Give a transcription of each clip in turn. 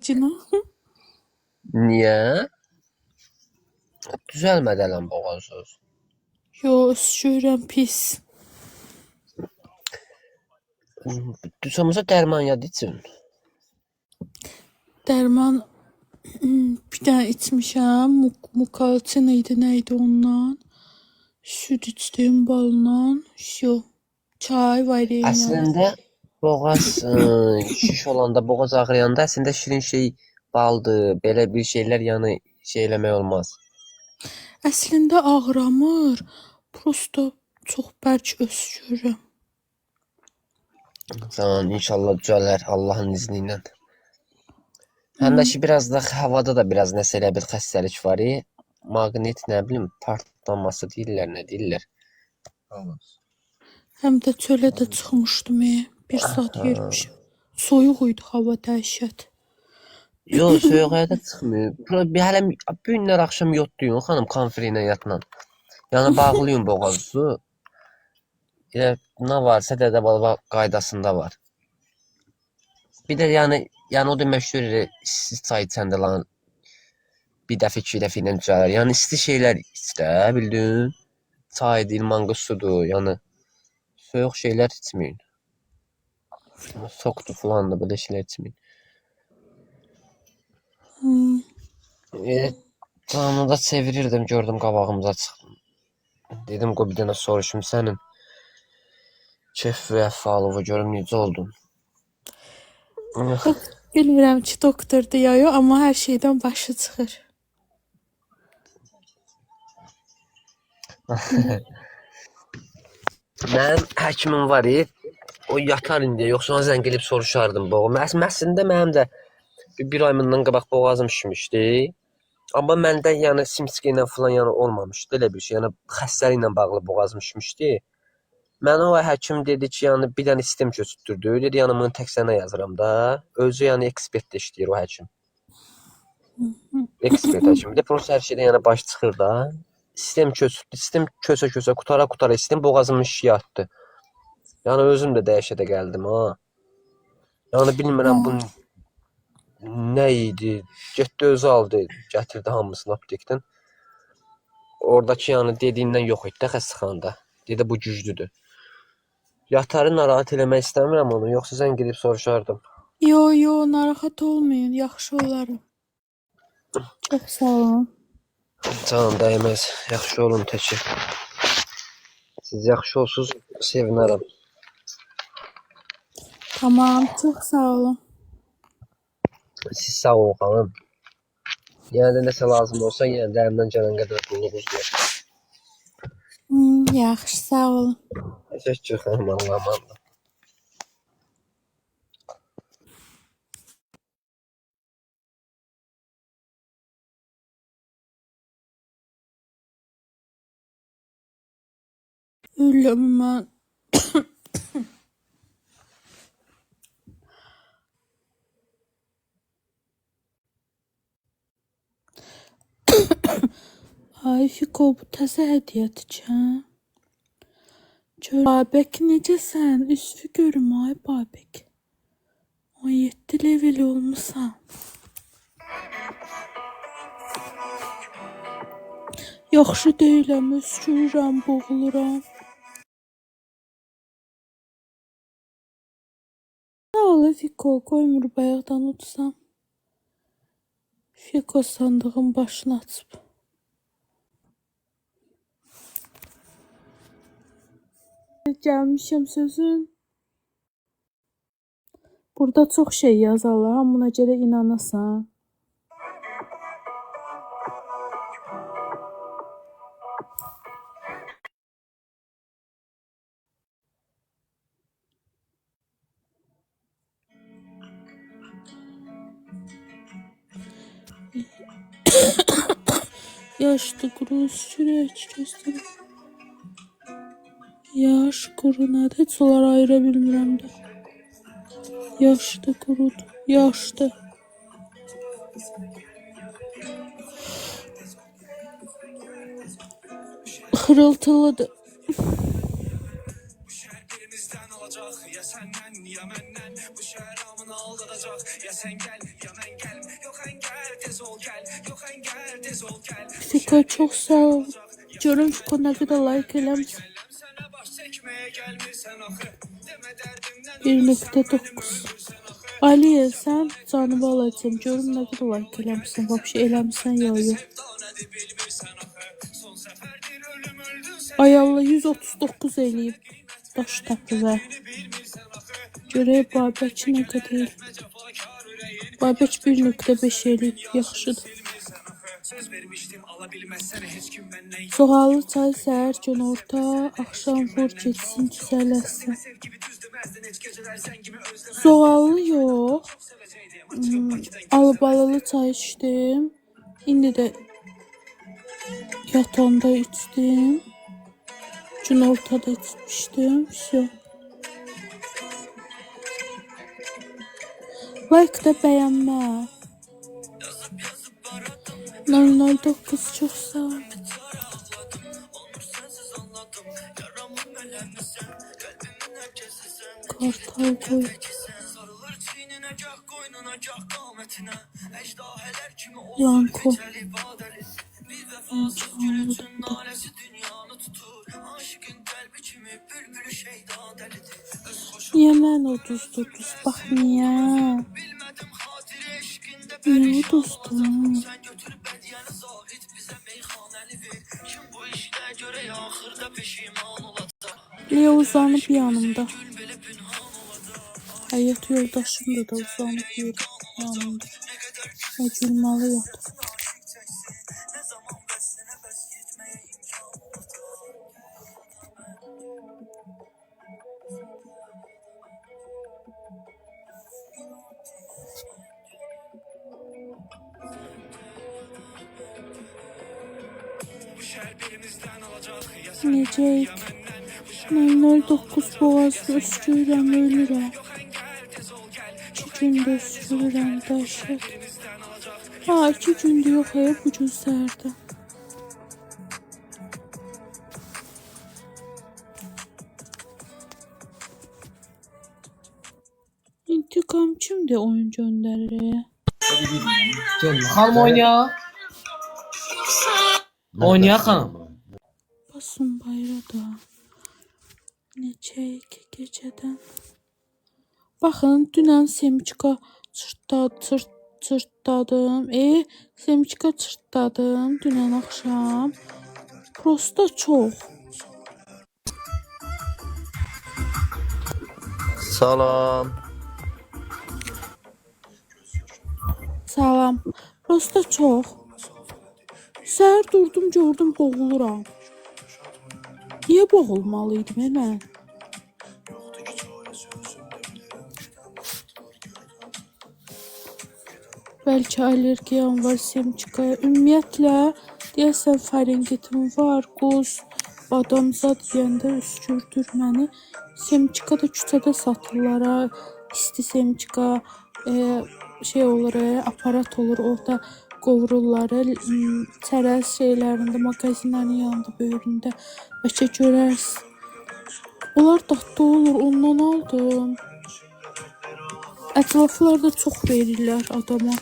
Cino. Niye? Düzelmedi lan boğazınız. Yo, öskürəm pis. Düzəlməsə dərman yad için. Dərman bir dənə içmişəm. Mukalçin idi, neydi ondan? Süd içdim balla. Şu çay var ya. Əslində boğaz şiş olanda, boğaz ağrıyanda əslində şirin şey baldır, belə bir şeylər yəni şey eləmək olmaz. Əslində ağramır. Prosto çox bərk öskürürəm. Tamam, inşallah düzələr Allahın izni ilə. Həm də ki biraz da havada da biraz nəsə elə bir xəstəlik var. Maqnit nə bilim partlaması deyirlər, nə deyirlər. Həm də çölə də çıxmışdım. Bir saat yermişim. Soyuq idi hava dəhşət. Yox, soyuq həyata çıxmıyor. Hələ bu günlər axşam yotduyum xanım konfri ilə yatnan. Yəni bağlıyım boğazı. Elə nə varsa dədə baba qaydasında var. Bir də yəni o da məşhur isti çay içəndə lan bir dəfə, iki dəfə ilə düzələr. Yəni isti şeylər iç də, bildin? Çaydır, mango sudur, yəni soyuq şeylər içməyin. Soktu falan da belə şeylər içməyin. Canını da çevirirdim, gördüm qabağımıza çıxdım. Dedim qoy bir dənə soruşum sənin. Kef və əhvalıva görüm necə oldun. Bilmirəm ki, doktordur ya yox, amma hər şeydən başı çıxır. Mənim həkimim var, o yatar indi, yoxsa ona zəng edib soruşardım. Əslində mənim də bir ay bundan qabaq boğazım şişmişdi. Amma məndə yəni simsiki ilə falan yəni olmamışdı elə bir şey. Yəni xəstəliklə bağlı boğazım şişmişdi. Mənə o həkim dedi ki, yəni bir dənə sistem köçürtdürdü. Dedi, yəni bunu tək sənə yazıram da. Özü yəni ekspertdə işləyir o həkim. Ekspert həkim. Bir də prosta hər şeydən yəni baş çıxır da. Sistem köçürtdü. Sistem köçə-köçə, qutara-qutara sistem boğazımın şişi atdı. Yəni özüm də dəhşətə gəldim ha. Yəni bilmirəm bu nə idi. Getdi özü aldı, gətirdi hamısını aptekdən. Oradakı yəni dediyindən yox idi də xəstəxanada. Dedi bu güclüdür. Yatarı narahat eləmək istəmirəm onu, yoxsa sən gedib soruşardım. Yo, narahat olmayın, yaxşı olaram. Çox sağ olun. Canım dəyməz, yaxşı olun təki. Siz yaxşı olsunuz, sevinərəm. Tamam, çox sağ olun. Siz sağ olun xanım. Yəni də nəsə lazım olsa, yəni də əlimdən gələn qədər qulluğunuz deyək. Yaxşı, sağ olun. Təşəkkür xanım, Allah'a emanet. Ölüm mən. Ay Fiko, bu təzə hədiyyədir ki, hə? Babək necəsən? Üsfü görüm ay Babək. 17 level olmusan. Yaxşı deyiləm, öskürürəm, boğuluram. Nə ola Fiko, qoymur bayaqdan utsam. Fiko sandığın başını açıb. Gəlmişəm sözün. Burada çox şey yazarlar, hamına görə inanasan. Yaşlı quru sürək göstərir. Yaş quru nədir? Heç onları ayıra bilmirəm də. Yaşlı qurudur. Yaşlı. Xırıltılıdır. Ya senden ya benden bu şehir amına aldatacak. Ya sen gel ya ben gelmem. Fiko çok sağ ol. Görüm Fiko ne kadar like eləmişsin. 1.9 Aliye sen canımı alacağım. Görüm ne kadar like eləmişsin. Vapşi eləmişsən ya yok. Ayalla 139 eləyib. Daş tapılar. Görək Babək nə qədər. Babək 1.5 eləyib. Yaxşıdır. Soğalı çay səhər gün orta, axşam vur getsin güzələsin. Soğalı yox. Albalılı çay içdim. İndi də yatanda içdim. Gün ortada içmişdim. Все. Like da bəyənmə. 009 çok sağ ol. Kartal koy. Yanko. Niye mən uduz bax niyə? Niyə uduzdun? Niye uzanıp yanımda? Hayat yoldaşım da uzanıp yanımda. Ve gülmalı yatır. Necek 009 boğazı öskürürəm, ölürəm. 2 gündə öskürürəm, dəhşət. Ha, 2 gündür yox, bu gün səhərdə. İntikam kimdir oyun göndərir? Xanım oynayak. Oynayak xanım. Basın bayrağı da. Neçəyik gecədən. Baxın, dünən Semiçka çırtladım. Semiçka çırtladım dünən axşam. Prosta çox. Salam. Salam. Prosta çox. Səhər durdum, gördüm boğuluram. Niyə boğulmalıydım mən? Bəlkə allergiyam var Semiçkaya. Ümumiyyətlə, deyəsən farengitim var. Qoz, badamzad yeyəndə üskürdür məni. Semiçka da küçədə satırlar. İsti Semiçka şey olur, aparat olur. Orada qovururlar. Çərəz şeylərində, magazinlərin yanında, böyründə. Bəlkə görərsiz. Onlar dadlı olur. Ondan aldım. Ətraflarda çox verirlər adama.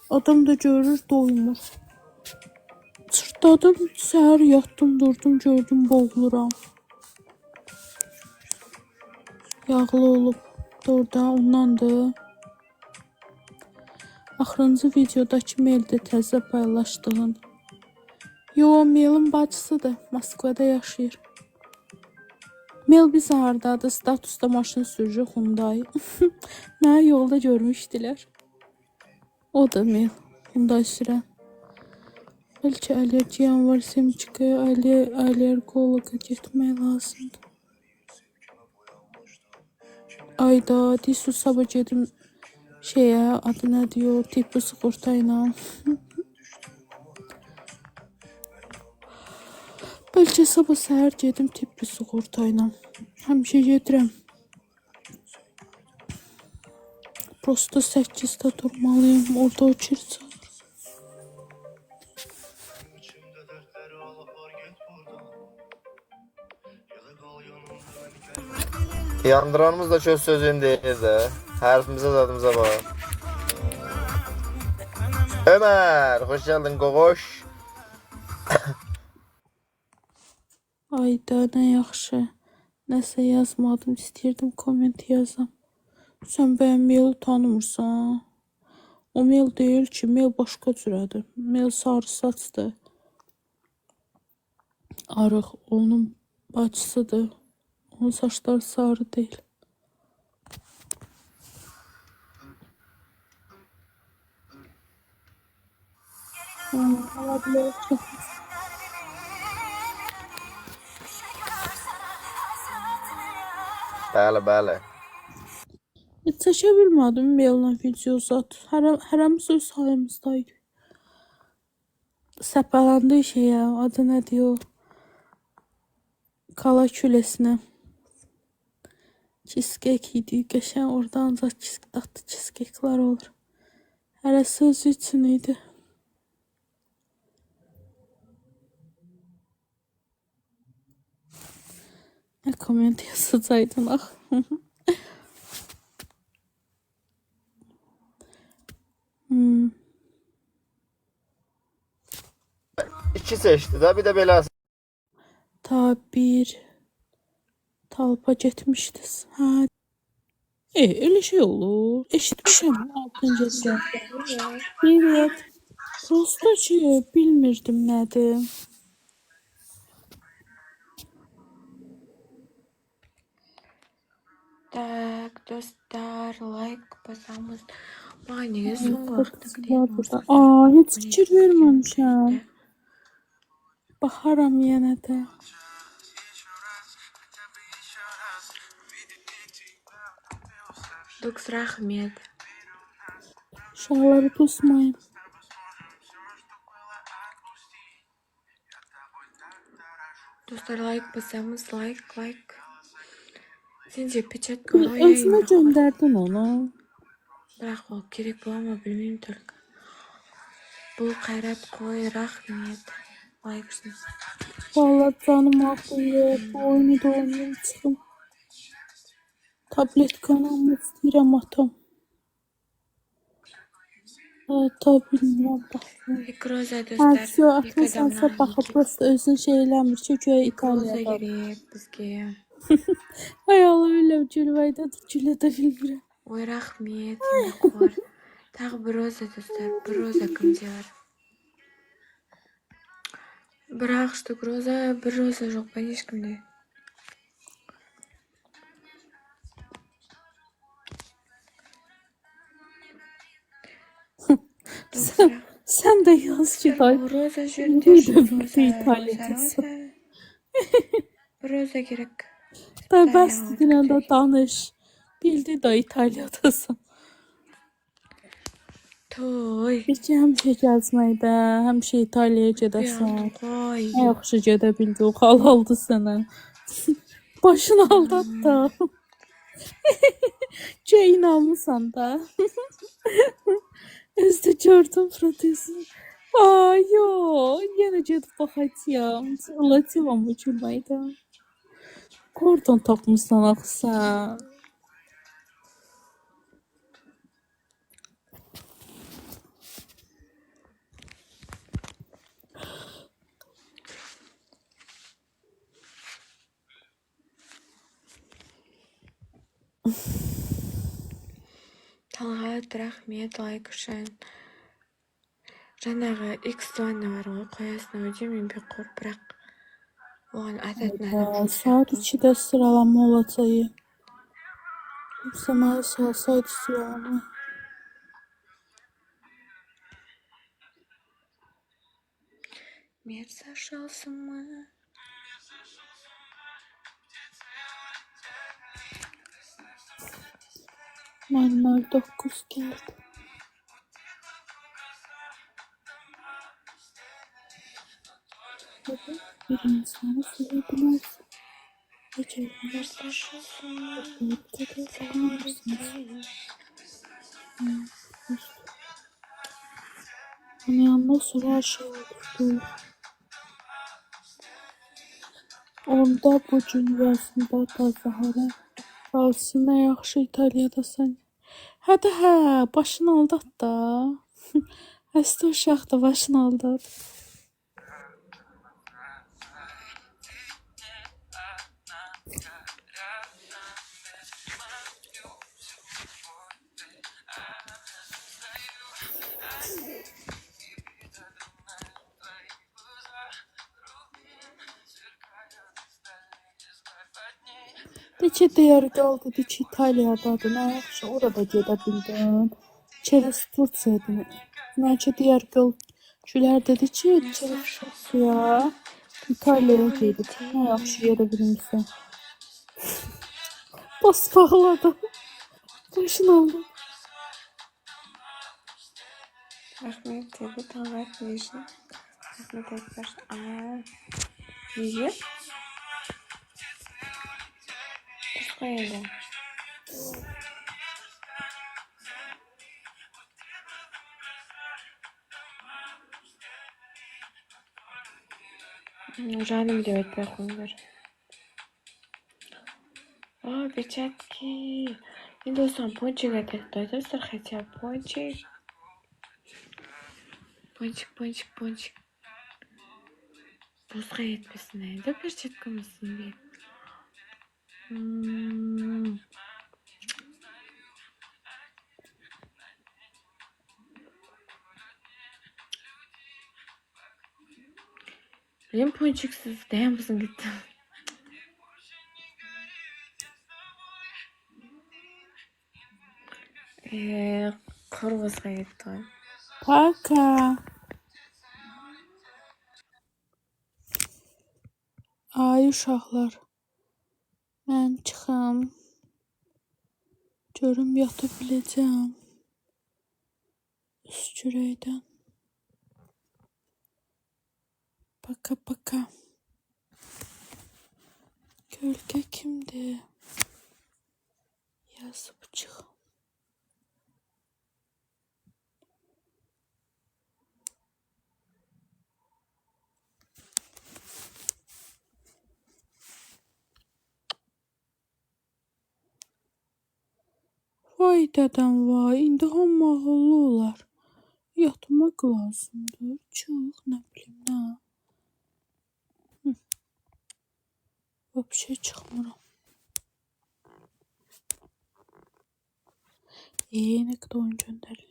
Adam da görür, doymur. Çırtladım, səhər yatdım, durdum, gördüm, boğuluram. Yağlı olub orada, ondandır. Axırıncı videodakı maildə təzə paylaşdığın. Yo, mailin bacısıdır. Moskvada yaşayır. Mail biz hardadır? Statusda maşın sürücü Hyundai. Mənə yolda görmüşdülər. O da mail. Hyundai sürən. Bəlkə allergiyam var Semiçkaya. Allergologa getmək lazımdır. Ayda, disu sabah gedim şeyə, adı nə diyor, tipli sığorta ilə. Bəlkə sabah səhər gedim tipli sığorta ilə. Həmişə gedirəm. Prosta 8'də durmalıyım, orada o kircə. Yandıranımız da söz sözün deyir də. Hərfimizə zadımıza bax. Ömer, hoş geldin Gogoş. Ayda nə yaxşı. Nəsə yazmadım, istəyirdim komment yazam. Sən bəyəm Melu tanımırsan? O Mel deyil ki, Mel başqa cürədir. Mel sarı saçdır. Arıq, onun bacısıdır. Onun saçları sarı deyil. Olabilir ki. Bəli, bəli. Heç çəkə bilmədim Mel'lə video zat. Hərəmiz öz sayımızdaydı. Səpələndi şeyə, adı nədir o? Kala küləsinə. Cheesecake idi. Qəşəng oradan ancaq dadlı cheesecake'lar olur. Hərəsi özü üçün idi. Nə komment yazacaqdın ax. İki seçdi də, bir də beləsi. Ta bir talpa getmişdiniz. Hə. Elə şey olur. Eşitmişəm 6-cı. Evet. Prosto ki, bilmirdim nədir. Так, dostlar, like basamız. Maniye son Var vaxtda burada. Heç fikir verməmişəm. Baxaram yenə də. Dux rahmet. Uşaqları pusmayın. Dostlar, like basamız, like. Sence pečat Özünə göndərdin onu. Bırak o gerek bu ama bilmeyeyim только. Bu Kayrat koy rahmet. Like. Vallahi canım ağrıyor. Bu oyunu da oynayayım çıxım. Tablet kanalımı istəyirəm atam. Ata bilmirəm baxım. Mikroza Hər dostlar. şey atmasansa baxıb prosta özün şey eləmir ki, göyə Mikroza İtaliyada. gerek bizge. Ay Allah biləm gülməkdə də gülə də bilmirəm. Oy rahmet. Mikor. Taq bir roza dostlar. Bir roza kimce var. Bırak işte roza. Bir roza yok. Ben hiç kimde. Sən də yaz ki, day. Roza Bir də İtaliyadasın. Roza gerek. Day bəs dinən də danış. Bildi də İtaliyadasın. Toy. Bir ki həmişə gəzməkdə, həmişə İtaliyaya gedəsən. Koy. Nə yaxşı gedə bildi, o halaldı sənə. Başını aldat da. Şey inanmısan da. Özdə gördüm protezi. Ay yo, yenə gedib baxacağam. Latıvam bu gülməkdə. Kordon tapmışsan axı sən. Talhat rahmet like үшін. Жаңағы X-One var ғой, қоясың өдемін бір қор, бірақ оған ататын адам жоқ Saat сияқты. 2'də sıralama olacaq. Sənə saat sıralama. Мир сошел с ума. Normal 9 gəldi. Bir insanı sevebilirsin. Мир сошел с ума. Onun yanında sonra her şey oldu. Onda bu dünyasında da Zahara qalsın, nə yaxşı İtaliyadasan. Hə, başını aldat da. Xəstə uşaq da başını aldadı. De ki, deyərgəl dedi ki, İtaliyadadır. Nə yaxşı, orada gedə bildim. Çerez Tursiyadır. Mənki deyərgəl Gülər dedi ki, Çerez Tursiya, İtaliyaya gedib. Nə yaxşı gedə bilmişsən. Bas bağladı. Başını aldı. Rahmet dedi. Tanrı Nijni. Rahmet etmiş. Nijni. Başka yerde. Жалим девять пехунгар. Печатки. Не достан пончик опять. Дойдостар хотя пончик. Пончик. Бузға етпесін әйді перчатка мысын бе? Benim ponçiksiz dayan mısın gittim. Korvasına gitti. Paka. Ay uşaqlar. Mən çıxam. Görüm yata biləcəm. Üskürəkdən. Paka. Gölgə kimdir? Yazıb çıx. Vay dədəm vay, indi hamı ağıllı olar. Yatmaq lazımdır. Çıx, nə bilim, nə. Vəbşə çıxmıram. Nə qədər oyun göndərilir.